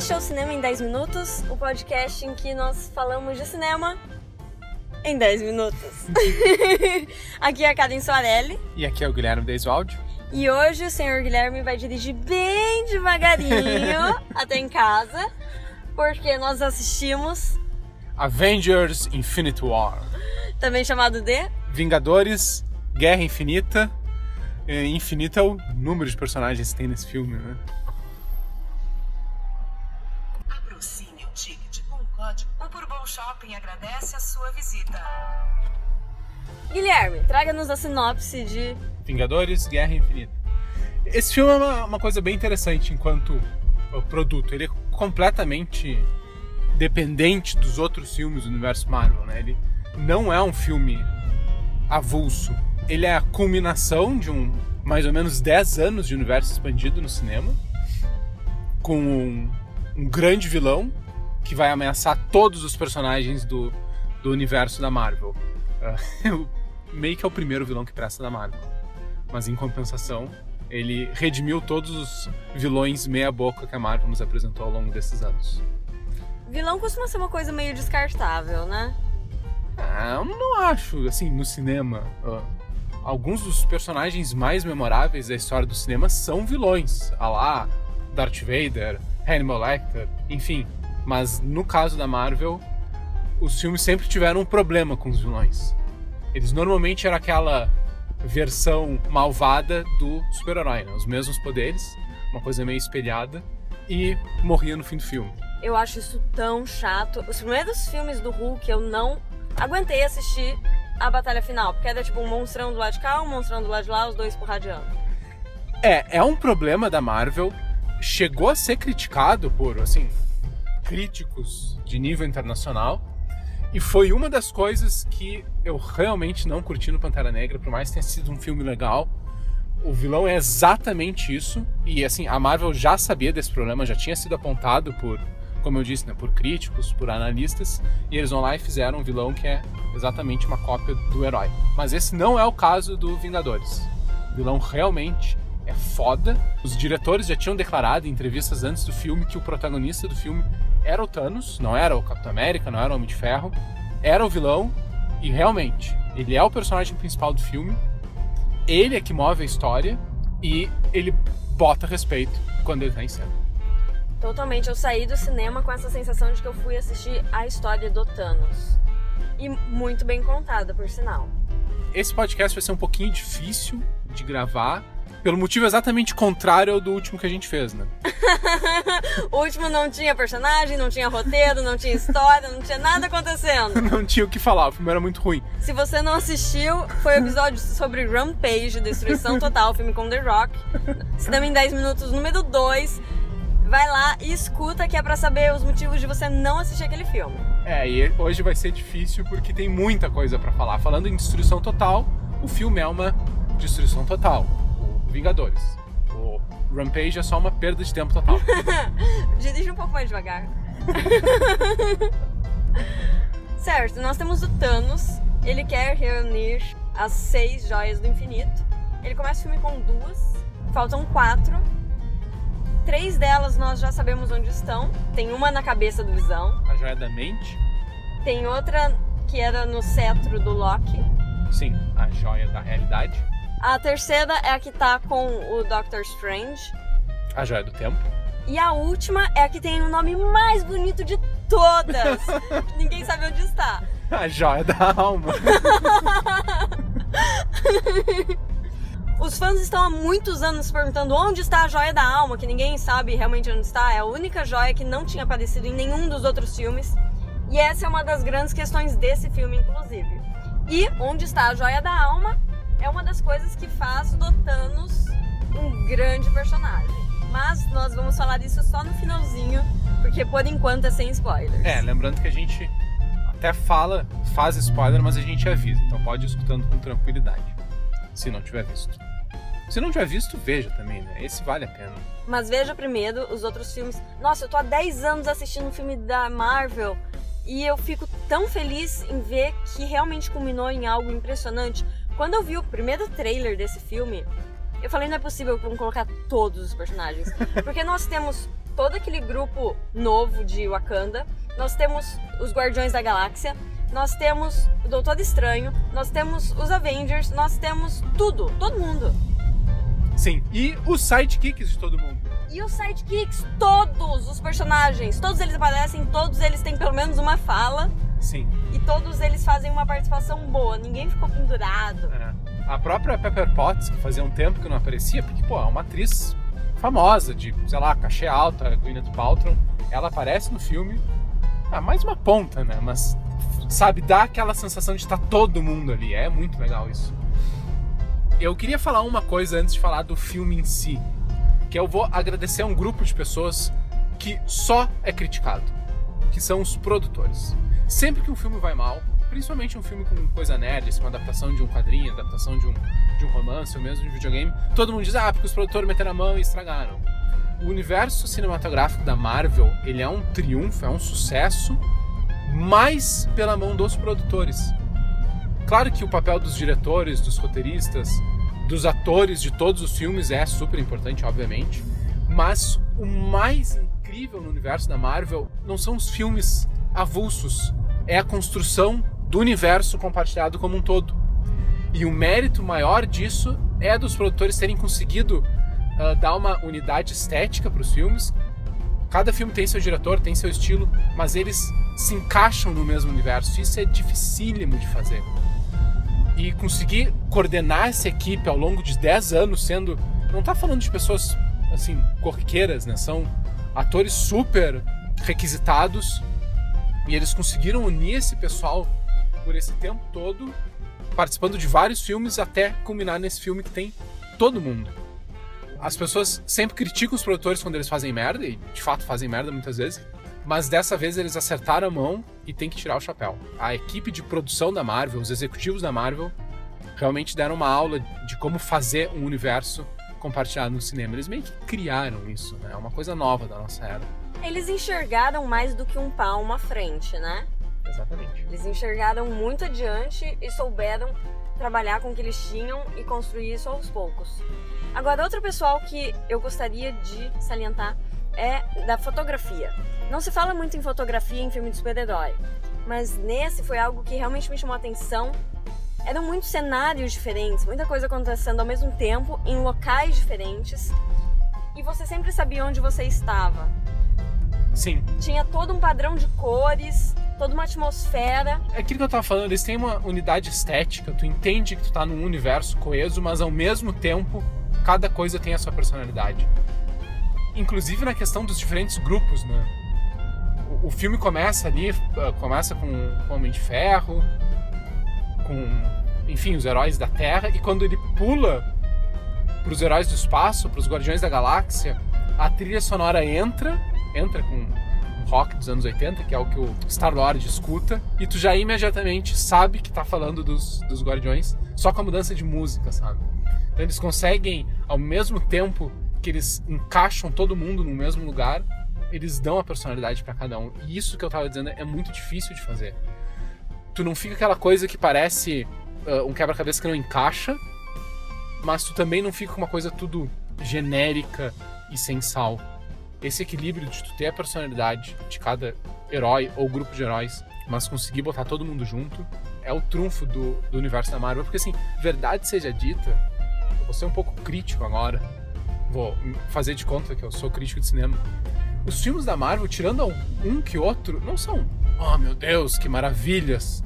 Este é o Cinema em 10 Minutos, o podcast em que nós falamos de cinema em 10 minutos. Aqui é a Karen Soarelli. E aqui é o Guilherme Deisualdi. E hoje o senhor Guilherme vai dirigir bem devagarinho até em casa, porque nós assistimos Avengers Infinity War. Também chamado de Vingadores, Guerra Infinita. Infinito é o número de personagens que tem nesse filme, né? Aproxime o ticket com o código. O Bourbon Shopping agradece a sua visita. Guilherme, traga-nos a sinopse de Vingadores, Guerra Infinita. Esse filme é uma coisa bem interessante enquanto produto. Ele é completamente dependente dos outros filmes do universo Marvel, né? Ele não é um filme avulso. Ele é a culminação de mais ou menos 10 anos de universo expandido no cinema, com um grande vilão que vai ameaçar todos os personagens do universo da Marvel. Meio que é o primeiro vilão que presta da Marvel. Mas em compensação, ele redimiu todos os vilões meia-boca que a Marvel nos apresentou ao longo desses anos. Vilão costuma ser uma coisa meio descartável, né? Eu não acho, assim, no cinema. Alguns dos personagens mais memoráveis da história do cinema são vilões. A lá, Darth Vader, Hannibal Lecter, enfim. Mas no caso da Marvel, os filmes sempre tiveram um problema com os vilões. Eles normalmente eram aquela versão malvada do super-herói, né? Os mesmos poderes, uma coisa meio espelhada, e morria no fim do filme. Eu acho isso tão chato. Os primeiros filmes do Hulk eu não aguentei assistir a batalha final, porque era tipo um monstrão do lado de cá, um monstrão do lado de lá, os dois porradeando. É um problema da Marvel. Chegou a ser criticado por, assim, críticos de nível internacional, e foi uma das coisas que eu realmente não curti no Pantera Negra, por mais que tenha sido um filme legal. O vilão é exatamente isso, e assim, a Marvel já sabia desse problema, já tinha sido apontado por, como eu disse, né, por críticos, por analistas, e eles vão lá e fizeram um vilão que é exatamente uma cópia do herói. Mas esse não é o caso do Vingadores. O vilão realmente é foda. Os diretores já tinham declarado em entrevistas antes do filme que o protagonista do filme era o Thanos, não era o Capitão América, não era o Homem de Ferro, era o vilão, e realmente, ele é o personagem principal do filme, ele é que move a história, e ele bota respeito quando ele tá em cena. Totalmente, eu saí do cinema com essa sensação de que eu fui assistir a história do Thanos. E muito bem contada, por sinal. Esse podcast vai ser um pouquinho difícil de gravar, pelo motivo exatamente contrário ao do último que a gente fez, né? O último não tinha personagem, não tinha roteiro, não tinha história, não tinha nada acontecendo. Não tinha o que falar, o filme era muito ruim. Se você não assistiu, foi o episódio sobre Rampage, Destruição Total, filme com The Rock. Cinema em 10 minutos, número 2. Vai lá e escuta, que é pra saber os motivos de você não assistir aquele filme. E hoje vai ser difícil porque tem muita coisa pra falar. Falando em destruição total, o filme é uma destruição total. O Vingadores. O Rampage é só uma perda de tempo total. Dirige um pouco mais devagar. Certo, nós temos o Thanos. Ele quer reunir as 6 joias do infinito. Ele começa o filme com 2, faltam 4. 3 delas nós já sabemos onde estão. Tem uma na cabeça do Visão. A joia da mente. Tem outra que era no cetro do Loki. Sim, a joia da realidade. A terceira é a que tá com o Doctor Strange. A joia do tempo. E a última é a que tem o nome mais bonito de todas. Ninguém sabe onde está. A joia da alma. Os fãs estão há muitos anos se perguntando onde está a joia da alma, que ninguém sabe realmente onde está. É a única joia que não tinha aparecido em nenhum dos outros filmes. E essa é uma das grandes questões desse filme, inclusive. E onde está a joia da alma é uma das coisas que faz do Thanos um grande personagem. Mas nós vamos falar disso só no finalzinho, porque por enquanto é sem spoilers. Lembrando que a gente até faz spoiler, mas a gente avisa. Então pode ir escutando com tranquilidade, se não tiver visto. Se não tiver visto, veja também, né? Esse vale a pena. Mas veja primeiro os outros filmes. Nossa, eu tô há 10 anos assistindo um filme da Marvel e eu fico tão feliz em ver que realmente culminou em algo impressionante. Quando eu vi o primeiro trailer desse filme, eu falei, não é possível que vão colocar todos os personagens. Porque nós temos todo aquele grupo novo de Wakanda, nós temos os Guardiões da Galáxia, nós temos o Doutor Estranho, nós temos os Avengers, nós temos tudo, todo mundo. Sim, e os sidekicks de todo mundo. E os sidekicks, todos os personagens, todos eles aparecem, todos eles têm pelo menos uma fala. Sim. E todos eles fazem uma participação boa, ninguém ficou pendurado. A própria Pepper Potts, que fazia um tempo que não aparecia, porque, pô, é uma atriz famosa, de, sei lá, cachê alta, Gwyneth Paltrow, ela aparece no filme, mais uma ponta, né? Mas, sabe, dá aquela sensação de estar todo mundo ali, é muito legal isso. Eu queria falar uma coisa antes de falar do filme em si, que eu vou agradecer a um grupo de pessoas que só é criticado, que são os produtores. Sempre que um filme vai mal, principalmente um filme com coisa nerd, assim, uma adaptação de um quadrinho, adaptação de um romance, ou mesmo de um videogame, todo mundo diz, porque os produtores meteram a mão e estragaram. O universo cinematográfico da Marvel, ele é um triunfo, é um sucesso, mais pela mão dos produtores. Claro que o papel dos diretores, dos roteiristas, dos atores de todos os filmes é super importante, obviamente, mas o mais incrível no universo da Marvel não são os filmes avulsos, é a construção do universo compartilhado como um todo. E o mérito maior disso é dos produtores terem conseguido dar uma unidade estética para os filmes. Cada filme tem seu diretor, tem seu estilo, mas eles se encaixam no mesmo universo. Isso é dificílimo de fazer. E conseguir coordenar essa equipe ao longo de 10 anos sendo... Não tá falando de pessoas, assim, corriqueiras, né? São atores super requisitados e eles conseguiram unir esse pessoal por esse tempo todo, participando de vários filmes até culminar nesse filme que tem todo mundo. As pessoas sempre criticam os produtores quando eles fazem merda, e de fato fazem merda muitas vezes, mas dessa vez eles acertaram a mão e tem que tirar o chapéu. A equipe de produção da Marvel, os executivos da Marvel, realmente deram uma aula de como fazer um universo compartilhado no cinema. Eles meio que criaram isso, né? É uma coisa nova da nossa era. Eles enxergaram mais do que um palmo à frente, né? Exatamente. Eles enxergaram muito adiante e souberam trabalhar com o que eles tinham e construir isso aos poucos. Agora, outro pessoal que eu gostaria de salientar é da fotografia. Não se fala muito em fotografia em filme de super-herói, mas nesse foi algo que realmente me chamou a atenção. Eram muitos cenários diferentes, muita coisa acontecendo ao mesmo tempo, em locais diferentes, e você sempre sabia onde você estava. Sim. Tinha todo um padrão de cores, toda uma atmosfera. É aquilo que eu tava falando, eles têm uma unidade estética, tu entende que tu tá num universo coeso, mas ao mesmo tempo, cada coisa tem a sua personalidade. Inclusive na questão dos diferentes grupos, né? O filme começa ali, começa com o Homem de Ferro, com, enfim, os heróis da Terra, e quando ele pula pros heróis do espaço, pros Guardiões da Galáxia, a trilha sonora entra com rock dos anos 80, que é o que o Star-Lord escuta, e tu já imediatamente sabe que tá falando dos Guardiões, só com a mudança de música, sabe? Então eles conseguem, ao mesmo tempo que eles encaixam todo mundo no mesmo lugar, eles dão a personalidade pra cada um. E isso que eu tava dizendo é muito difícil de fazer. Tu não fica aquela coisa que parece um quebra-cabeça que não encaixa, mas tu também não fica com uma coisa tudo genérica e sem sal. Esse equilíbrio de tu ter a personalidade de cada herói ou grupo de heróis, mas conseguir botar todo mundo junto, é o trunfo do universo da Marvel. Porque, assim, verdade seja dita, eu vou ser um pouco crítico agora, vou fazer de conta que eu sou crítico de cinema. Os filmes da Marvel, tirando um que outro, não são, oh meu Deus, que maravilhas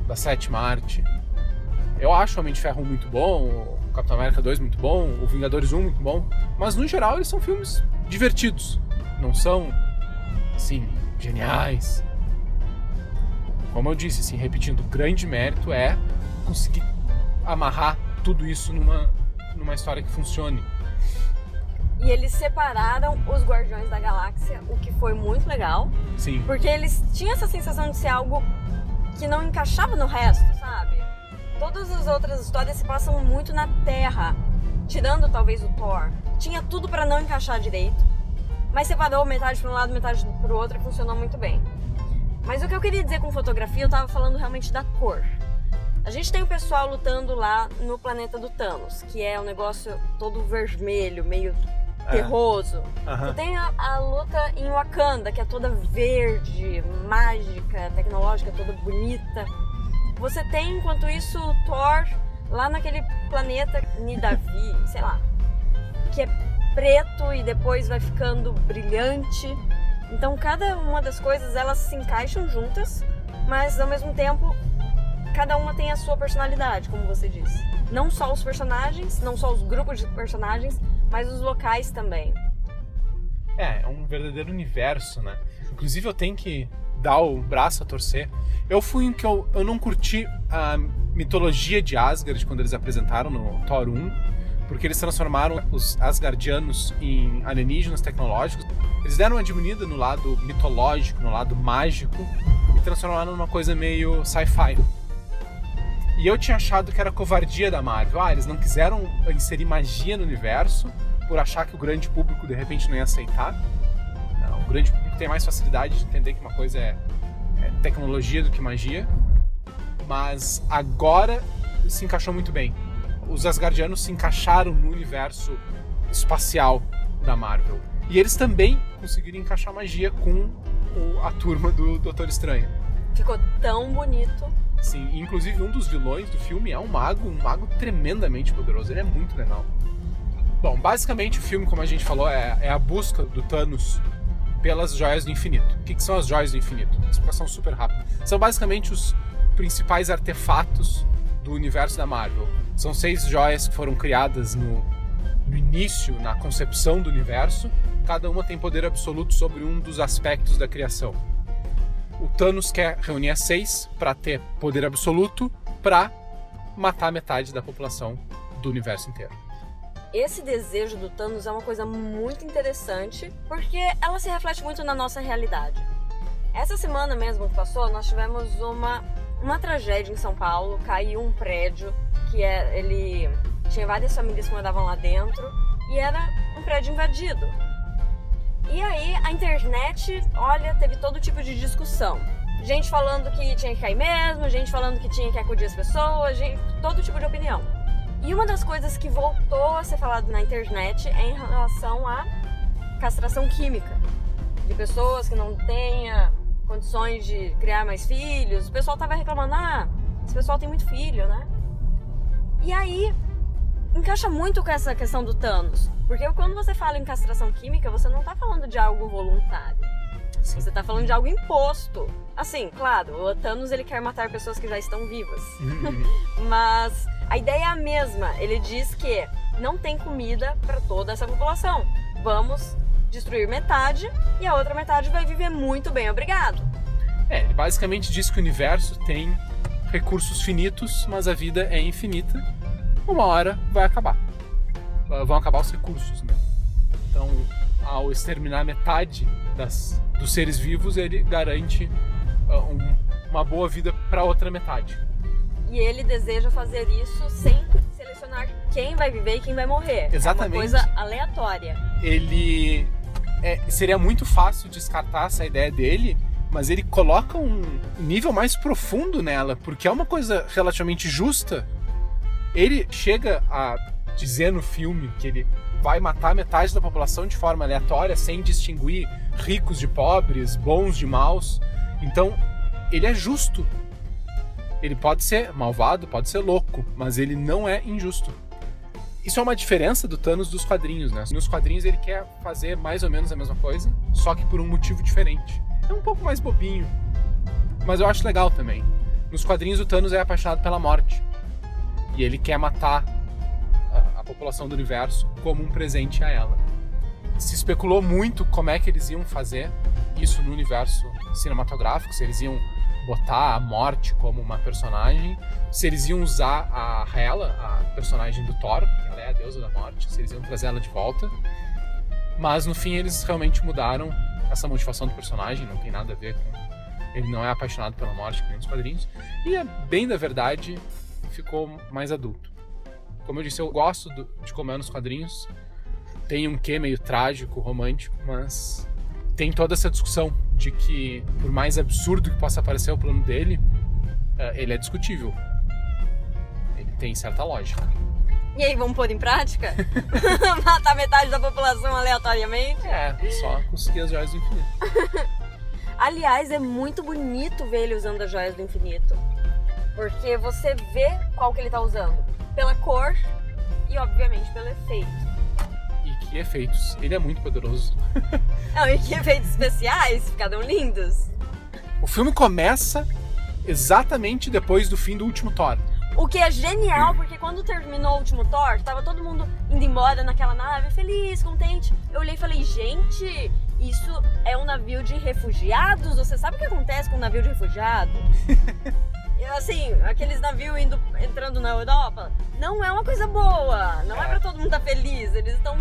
da sétima arte. Eu acho o Homem de Ferro 1 muito bom, o Capitão América 2 muito bom, o Vingadores 1 muito bom, mas no geral eles são filmes divertidos, não são, assim, geniais. Como eu disse, assim, repetindo, o grande mérito é conseguir amarrar tudo isso numa história que funcione. E eles separaram os Guardiões da Galáxia, o que foi muito legal. Sim. Porque eles tinham essa sensação de ser algo que não encaixava no resto, sabe? Todas as outras histórias se passam muito na Terra, tirando talvez o Thor. Tinha tudo pra não encaixar direito, mas separou metade para um lado, metade pro outro e funcionou muito bem. Mas o que eu queria dizer com fotografia, eu tava falando realmente da cor. A gente tem o pessoal lutando lá no planeta do Thanos, que é um negócio todo vermelho, meio terroso. Você tem a luta em Wakanda, que é toda verde, mágica, tecnológica, toda bonita. Você tem, enquanto isso, o Thor lá naquele planeta Nidavi, sei lá, que é preto e depois vai ficando brilhante. Então cada uma das coisas, elas se encaixam juntas, mas ao mesmo tempo cada uma tem a sua personalidade, como você disse. Não só os personagens, não só os grupos de personagens, mas os locais também. É um verdadeiro universo, né? Inclusive eu tenho que dar o braço a torcer. Eu fui em que eu não curti a mitologia de Asgard quando eles apresentaram no Thor 1, porque eles transformaram os Asgardianos em alienígenas tecnológicos. Eles deram uma diminuída no lado mitológico, no lado mágico, e transformaram numa coisa meio sci-fi. E eu tinha achado que era covardia da Marvel. Eles não quiseram inserir magia no universo por achar que o grande público de repente não ia aceitar. Não, o grande público tem mais facilidade de entender que uma coisa é tecnologia do que magia. Mas agora se encaixou muito bem. Os Asgardianos se encaixaram no universo espacial da Marvel. E eles também conseguiram encaixar magia com a turma do Doutor Estranho. Ficou tão bonito. Sim, inclusive um dos vilões do filme é um mago tremendamente poderoso. Ele é muito legal. Bom, basicamente o filme, como a gente falou, é a busca do Thanos pelas joias do infinito. O que são as joias do infinito? Explicação super rápida. São basicamente os principais artefatos do universo da Marvel. São 6 joias que foram criadas no início, na concepção do universo. Cada uma tem poder absoluto sobre um dos aspectos da criação. O Thanos quer reunir as 6 para ter poder absoluto para matar metade da população do universo inteiro. Esse desejo do Thanos é uma coisa muito interessante, porque ela se reflete muito na nossa realidade. Essa semana mesmo que passou, nós tivemos uma tragédia em São Paulo. Caiu um prédio que ele tinha várias famílias que moravam lá dentro e era um prédio invadido. E aí a internet, olha, teve todo tipo de discussão. Gente falando que tinha que cair mesmo, gente falando que tinha que acudir as pessoas, todo tipo de opinião. E uma das coisas que voltou a ser falado na internet é em relação à castração química. De pessoas que não tenham condições de criar mais filhos. O pessoal tava reclamando, esse pessoal tem muito filho, né? E aí, encaixa muito com essa questão do Thanos. Porque quando você fala em castração química, você não tá falando de algo voluntário. Sim. Você tá falando de algo imposto. Assim, claro, o Thanos ele quer matar pessoas que já estão vivas. Mas a ideia é a mesma. Ele diz que não tem comida para toda essa população. Vamos destruir metade e a outra metade vai viver muito bem, obrigado. Ele basicamente diz que o universo tem recursos finitos, mas a vida é infinita. Uma hora vai acabar. Vão acabar os recursos, né? Então, ao exterminar metade dos seres vivos, ele garante uma boa vida para outra metade. E ele deseja fazer isso sem selecionar quem vai viver e quem vai morrer. Exatamente. É uma coisa aleatória. Ele seria muito fácil descartar essa ideia dele, mas ele coloca um nível mais profundo nela, porque é uma coisa relativamente justa. Ele chega a dizer no filme que ele vai matar metade da população de forma aleatória, sem distinguir ricos de pobres, bons de maus. Então, ele é justo. Ele pode ser malvado, pode ser louco, mas ele não é injusto. Isso é uma diferença do Thanos dos quadrinhos, né? Nos quadrinhos ele quer fazer mais ou menos a mesma coisa, só que por um motivo diferente. É um pouco mais bobinho, mas eu acho legal também. Nos quadrinhos o Thanos é apaixonado pela morte. E ele quer matar a população do universo como um presente a ela. Se especulou muito como é que eles iam fazer isso no universo cinematográfico, se eles iam botar a morte como uma personagem, se eles iam usar a Hela, a personagem do Thor, porque ela é a deusa da morte, se eles iam trazer ela de volta. Mas no fim eles realmente mudaram essa motivação do personagem, não tem nada a ver com... Ele não é apaixonado pela morte, que nem nos quadrinhos. E é bem da verdade, ficou mais adulto. Como eu disse, eu gosto de como é nos quadrinhos. Tem um quê meio trágico, romântico, mas tem toda essa discussão de que, por mais absurdo que possa parecer o plano dele, ele é discutível. Ele tem certa lógica. E aí, vamos pôr em prática? Matar metade da população aleatoriamente? É, só conseguir as joias do infinito. Aliás, é muito bonito ver ele usando as joias do infinito. Porque você vê qual que ele tá usando. Pela cor e, obviamente, pelo efeito. E que efeitos. Ele é muito poderoso. Não, e que efeitos especiais, ficaram lindos. O filme começa exatamente depois do fim do último Thor. O que é genial, porque quando terminou o último Thor, tava todo mundo indo embora naquela nave, feliz, contente. Eu olhei e falei, gente, isso é um navio de refugiados? Você sabe o que acontece com um navio de refugiado? Assim, aqueles navios entrando na Europa, não é uma coisa boa, não é pra todo mundo estar feliz. Eles estão...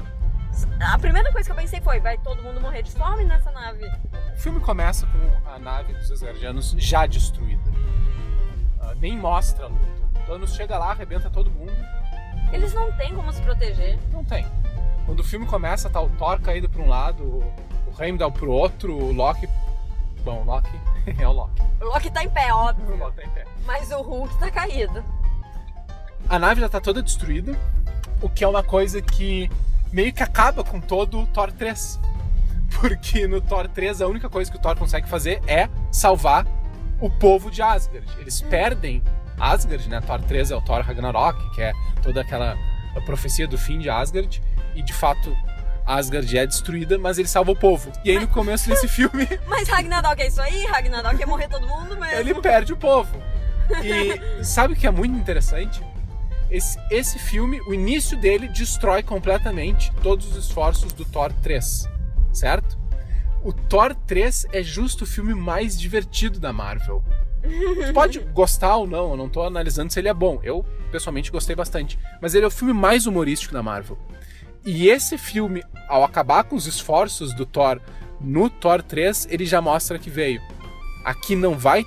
A primeira coisa que eu pensei foi, vai todo mundo morrer de fome nessa nave? O filme começa com a nave dos Asgardianos já destruída. Nem mostra a luta. Thanos chega lá, arrebenta todo mundo. Eles não têm como se proteger. Não tem. Quando o filme começa, tá o Thor caído pra um lado, o Heimdall pro outro, o Loki... Bom, o Loki é o Loki. O Loki tá em pé, óbvio. O Loki tá em pé. Mas o Hulk tá caído. A nave já tá toda destruída, o que é uma coisa que meio que acaba com todo o Thor 3. Porque no Thor 3 a única coisa que o Thor consegue fazer é salvar o povo de Asgard. Eles perdem Asgard, né? Thor 3 é o Thor Ragnarok, que é toda aquela profecia do fim de Asgard. E de fato, Asgard é destruída, mas ele salva o povo. E aí no começo desse filme... Mas Ragnarok é isso aí? Ragnarok é morrer todo mundo mesmo. Ele perde o povo. E sabe o que é muito interessante? Esse filme, o início dele destrói completamente todos os esforços do Thor 3, certo? O Thor 3 é justo o filme mais divertido da Marvel. Tu pode gostar ou não, eu não tô analisando se ele é bom. Eu, pessoalmente, gostei bastante. Mas ele é o filme mais humorístico da Marvel. E esse filme, ao acabar com os esforços do Thor no Thor 3, ele já mostra que veio. Aqui não vai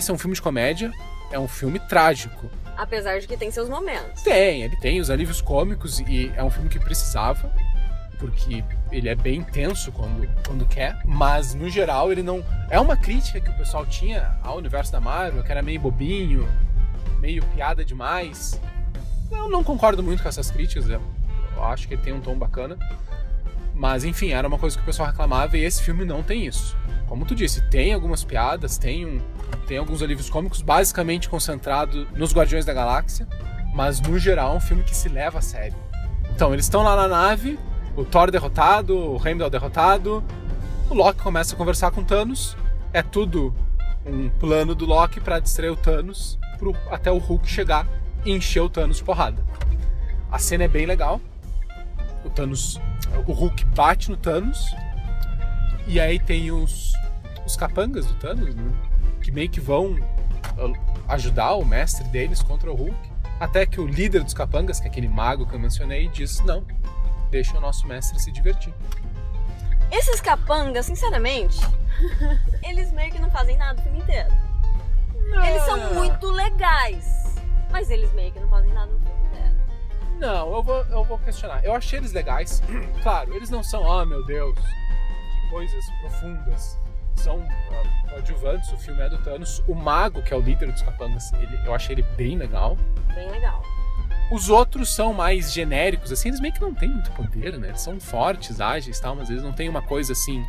ser um filme de comédia, é um filme trágico. Apesar de que tem seus momentos. Ele tem os alívios cômicos e é um filme que precisava, porque ele é bem intenso quando quer, mas no geral ele não... É uma crítica que o pessoal tinha ao universo da Marvel, que era meio bobinho, meio piada demais. Eu não concordo muito com essas críticas, eu acho que ele tem um tom bacana, mas enfim, era uma coisa que o pessoal reclamava e esse filme não tem isso. Como tu disse, tem algumas piadas, tem alguns alívios cômicos, basicamente concentrado nos Guardiões da Galáxia, mas no geral é um filme que se leva a sério. Então, eles estão lá na nave, o Thor derrotado, o Heimdall derrotado, o Loki começa a conversar com o Thanos, é tudo um plano do Loki para distrair o Thanos até o Hulk chegar e encher o Thanos de porrada. A cena é bem legal, o Hulk bate no Thanos, e aí tem os capangas do Thanos, né, que meio que vão ajudar o mestre deles contra o Hulk, até que o líder dos capangas, que é aquele mago que eu mencionei, diz, não, deixa o nosso mestre se divertir. Esses capangas, sinceramente, eles meio que não fazem nada o filme inteiro. Eles são muito legais, mas eles meio que não fazem nada no filme inteiro. Não, eu vou questionar. Eu achei eles legais. Claro, eles não são, meu Deus, que coisas profundas. São coadjuvantes, o filme é do Thanos. O mago, que é o líder dos capangas, eu achei ele bem legal. Bem legal. Os outros são mais genéricos, assim, eles meio que não têm muito poder, né? Eles são fortes, ágeis e tal, mas eles não têm uma coisa assim,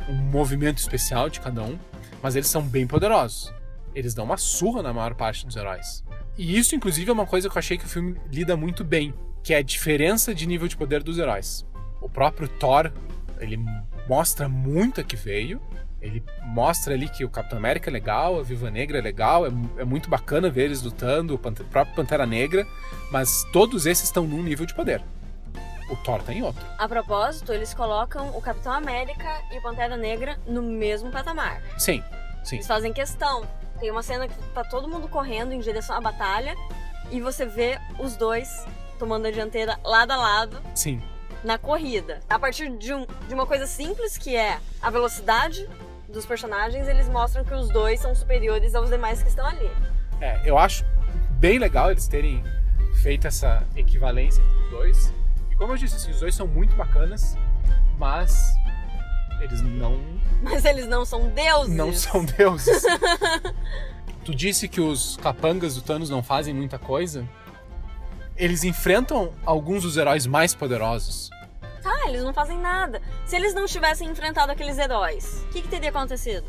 um movimento especial de cada um, mas eles são bem poderosos. Eles dão uma surra na maior parte dos heróis. E isso, inclusive, é uma coisa que eu achei que o filme lida muito bem, que é a diferença de nível de poder dos heróis. O próprio Thor, ele mostra muito a que veio, ele mostra ali que o Capitão América é legal, a Viúva Negra é legal, é muito bacana ver eles lutando, o próprio Pantera Negra, mas todos esses estão num nível de poder. O Thor tá em outro. A propósito, eles colocam o Capitão América e o Pantera Negra no mesmo patamar. Sim. Eles fazem questão. Tem uma cena que tá todo mundo correndo em direção à batalha e você vê os dois tomando a dianteira lado a lado. Sim. Na corrida. A partir de uma coisa simples, que é a velocidade dos personagens, eles mostram que os dois são superiores aos demais que estão ali. Eu acho bem legal eles terem feito essa equivalência entre os dois. E como eu disse, assim, os dois são muito bacanas, mas eles não... Mas eles não são deuses. Não são deuses. Tu disse que os capangas do Thanos não fazem muita coisa. Eles enfrentam alguns dos heróis mais poderosos. Tá, eles não fazem nada. Se eles não tivessem enfrentado aqueles heróis, o que teria acontecido?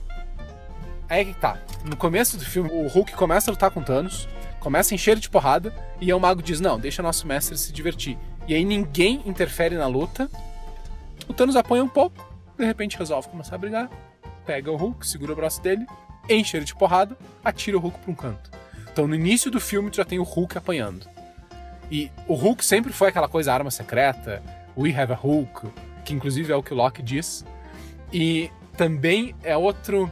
Aí que tá. No começo do filme, o Hulk começa a lutar com Thanos, começa a encher de porrada, e aí o mago diz, não, deixa nosso mestre se divertir. E aí ninguém interfere na luta, o Thanos apanha um pouco, de repente resolve começar a brigar, pega o Hulk, segura o braço dele, enche ele de porrada, atira o Hulk pra um canto. Então no início do filme tu já tem o Hulk apanhando. E o Hulk sempre foi aquela coisa, arma secreta, we have a Hulk, que inclusive é o que o Loki diz. E também é outro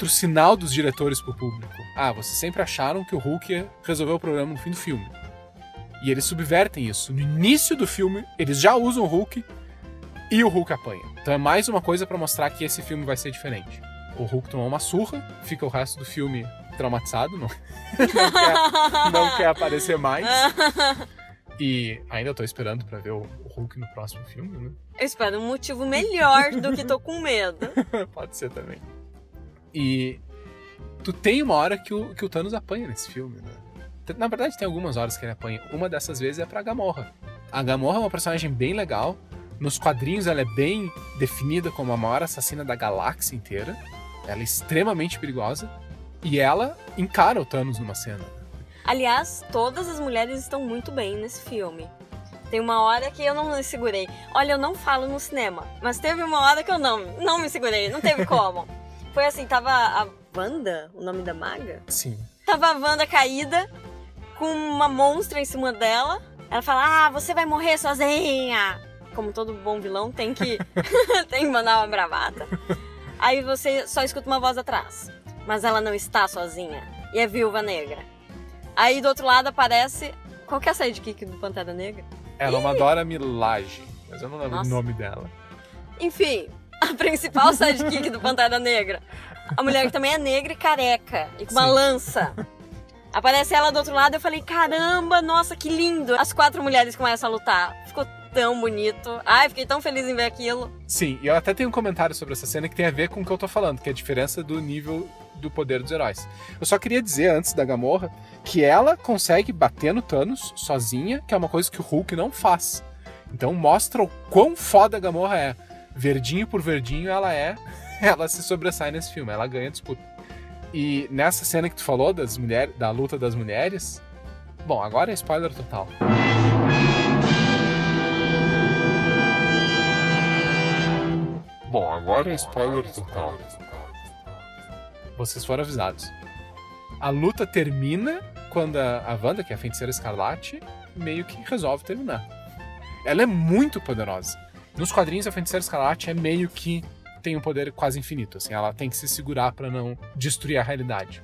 sinal dos diretores pro público. Ah, vocês sempre acharam que o Hulk ia resolver o problema no fim do filme. E eles subvertem isso. No início do filme, eles já usam o Hulk e o Hulk apanha. Então é mais uma coisa pra mostrar que esse filme vai ser diferente. O Hulk tomou uma surra, fica o resto do filme traumatizado, não quer aparecer mais. E ainda tô esperando pra ver o Hulk no próximo filme, né? Eu espero um motivo melhor do que tô com medo. Pode ser também. E tu tem uma hora que o Thanos apanha nesse filme, né? Na verdade tem algumas horas que ele apanha. Uma dessas vezes é pra Gamorra. A Gamorra é uma personagem bem legal. Nos quadrinhos ela é bem definida como a maior assassina da galáxia inteira. Ela é extremamente perigosa. E ela encara o Thanos numa cena. Aliás, todas as mulheres estão muito bem nesse filme. Tem uma hora que eu não me segurei. Olha, eu não falo no cinema, mas teve uma hora que eu não me segurei, não teve como. Foi assim, tava a Wanda, o nome da maga? Sim. Tava a Wanda caída, com uma monstra em cima dela. Ela fala, você vai morrer sozinha. Como todo bom vilão, tem que mandar uma bravata. Aí você só escuta uma voz atrás. Mas ela não está sozinha. E é Viúva Negra. Aí do outro lado aparece... Qual que é a sidekick do Pantera Negra? Ela é uma Dora Milaje, mas eu não lembro o nome dela. Enfim, a principal sidekick do Pantera Negra. A mulher que também é negra e careca. E com uma lança. Aparece ela do outro lado e eu falei, caramba, nossa, que lindo. As 4 mulheres começam a lutar. Ficou tão bonito. Ai, fiquei tão feliz em ver aquilo. Sim, e eu até tenho um comentário sobre essa cena que tem a ver com o que eu tô falando, que é a diferença do nível do poder dos heróis. Eu só queria dizer, antes da Gamorra, que ela consegue bater no Thanos sozinha, que é uma coisa que o Hulk não faz. Então mostra o quão foda a Gamorra é. Verdinho por verdinho ela se sobressai nesse filme, ela ganha a disputa. E nessa cena que tu falou da luta das mulheres, bom, agora é spoiler total. Bom, agora é spoiler total. Vocês foram avisados. A luta termina quando a Wanda, que é a Feiticeira Escarlate, meio que resolve terminar. Ela é muito poderosa. Nos quadrinhos, a Feiticeira Escarlate é meio que tem um poder quase infinito. Assim, ela tem que se segurar pra não destruir a realidade.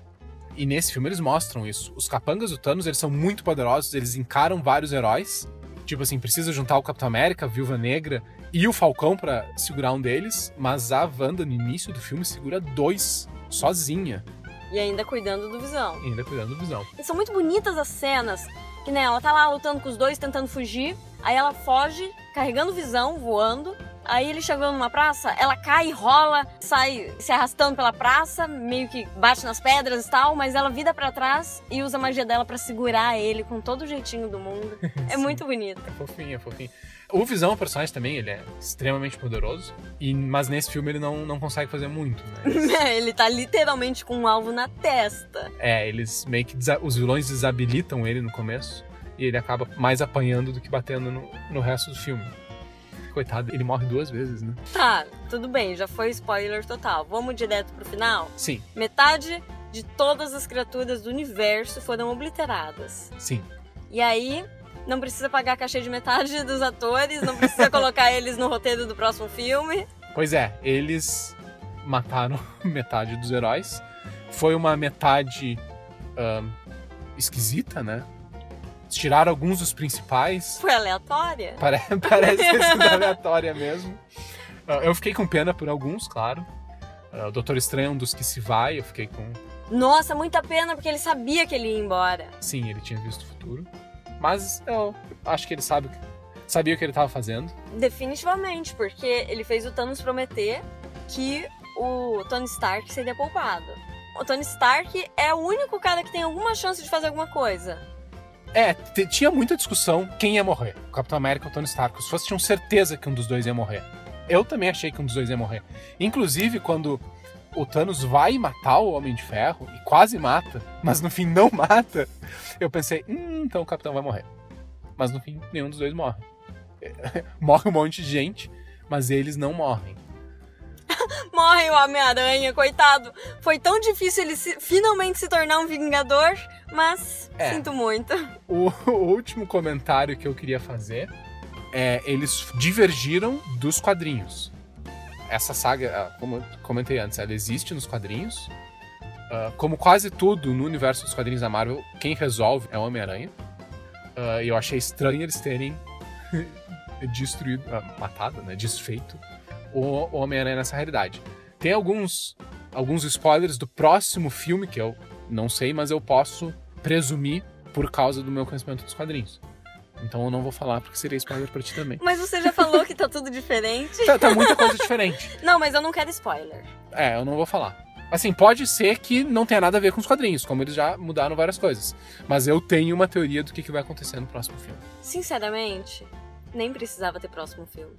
E nesse filme eles mostram isso. Os capangas do Thanos, eles são muito poderosos, eles encaram vários heróis. Tipo assim, precisa juntar o Capitão América, a Viúva Negra e o Falcão pra segurar um deles. Mas a Wanda, no início do filme, segura 2 sozinha. E ainda cuidando do Visão. E são muito bonitas as cenas. Que né, ela tá lá lutando com os dois, tentando fugir. Aí ela foge, carregando Visão, voando. Aí ele chegou numa praça, ela cai, rola, sai se arrastando pela praça, meio que bate nas pedras e tal, mas ela vira pra trás e usa a magia dela pra segurar ele com todo o jeitinho do mundo. É muito bonito. É fofinho. O Visão, o personagem também, ele é extremamente poderoso, mas nesse filme ele não consegue fazer muito, né? Ele tá literalmente com um alvo na testa. Eles meio que os vilões desabilitam ele no começo e ele acaba mais apanhando do que batendo no resto do filme. Coitado, ele morre 2 vezes, né? Tá, tudo bem, já foi spoiler total. Vamos direto pro final? Sim. Metade de todas as criaturas do universo foram obliteradas. Sim. E aí, não precisa pagar cachê de metade dos atores, não precisa colocar eles no roteiro do próximo filme. Pois é, eles mataram metade dos heróis. Foi uma metade esquisita, né? Tiraram alguns dos principais. Foi aleatória? Parece ter sido aleatória mesmo. Eu fiquei com pena por alguns, claro. O Doutor Estranho é um dos que se vai, eu fiquei com... Nossa, muita pena, porque ele sabia que ele ia embora. Sim, ele tinha visto o futuro. Mas eu acho que ele sabia o que ele estava fazendo. Definitivamente, porque ele fez o Thanos prometer que o Tony Stark seria poupado. O Tony Stark é o único cara que tem alguma chance de fazer alguma coisa. Tinha muita discussão quem ia morrer. O Capitão América ou o Tony Stark. Os fãs tinham certeza que um dos dois ia morrer. Eu também achei que um dos dois ia morrer. Inclusive, quando o Thanos vai matar o Homem de Ferro, e quase mata, mas no fim não mata, eu pensei, então o Capitão vai morrer. Mas no fim, nenhum dos dois morre. Morre um monte de gente, mas eles não morrem. Morre o Homem-Aranha, coitado. Foi tão difícil ele finalmente se tornar um Vingador, mas sinto muito. O último comentário que eu queria fazer é: eles divergiram dos quadrinhos. Essa saga, como eu comentei antes, ela existe nos quadrinhos. Como quase tudo no universo dos quadrinhos da Marvel, quem resolve é o Homem-Aranha. E eu achei estranho eles terem destruído, matado, né, desfeito o Homem-Aranha nessa realidade. Tem alguns spoilers do próximo filme que eu não sei, mas eu posso presumir por causa do meu conhecimento dos quadrinhos. Então eu não vou falar porque seria spoiler pra ti também. Mas você já falou que tá tudo diferente. Tá muita coisa diferente. Não, mas eu não quero spoiler. Eu não vou falar. Assim, pode ser que não tenha nada a ver com os quadrinhos, como eles já mudaram várias coisas. Mas eu tenho uma teoria do que vai acontecer no próximo filme. Sinceramente, nem precisava ter próximo filme.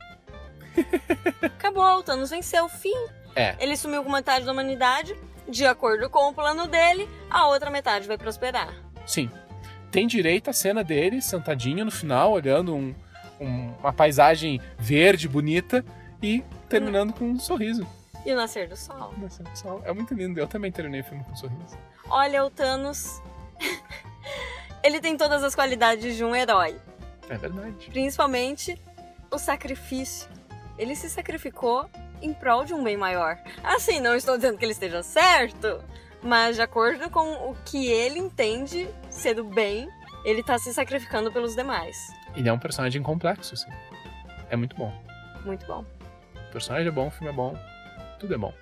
Acabou, o Thanos venceu, o fim. Ele sumiu com metade da humanidade, de acordo com o plano dele, a outra metade vai prosperar. Sim. Tem direito à cena dele, sentadinho no final, olhando uma paisagem verde, bonita, e terminando com um sorriso. E o nascer do sol. O nascer do sol. É muito lindo. Eu também terminei o filme com um sorriso. Olha, o Thanos... ele tem todas as qualidades de um herói. É verdade. Principalmente o sacrifício. Ele se sacrificou em prol de um bem maior. Assim, não estou dizendo que ele esteja certo, mas de acordo com o que ele entende ser o bem, ele tá se sacrificando pelos demais. Ele é um personagem complexo, assim. É muito bom. Muito bom. O personagem é bom, o filme é bom, tudo é bom.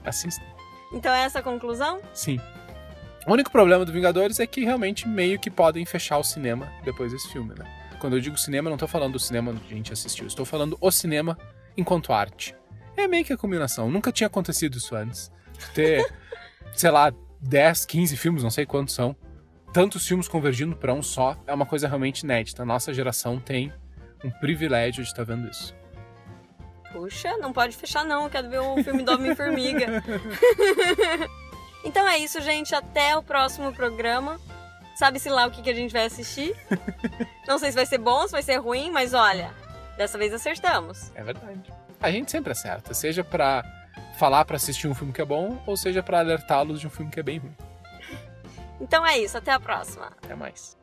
Assista. Então é essa a conclusão? Sim. O único problema do Vingadores é que realmente meio que podem fechar o cinema depois desse filme, né? Quando eu digo cinema, não tô falando do cinema que a gente assistiu, estou falando o cinema enquanto arte. É meio que a combinação. Nunca tinha acontecido isso antes. Ter, sei lá, 10, 15 filmes, não sei quantos são, tantos filmes convergindo para um só, é uma coisa realmente inédita. A nossa geração tem um privilégio de estar vendo isso. Puxa, não pode fechar não, eu quero ver o filme do Homem-Formiga. Então é isso, gente, até o próximo programa. Sabe-se lá o que a gente vai assistir. Não sei se vai ser bom, se vai ser ruim, mas olha, dessa vez acertamos. É verdade. A gente sempre acerta, seja pra falar pra assistir um filme que é bom, ou seja pra alertá-los de um filme que é bem ruim. Então é isso, até a próxima. Até mais.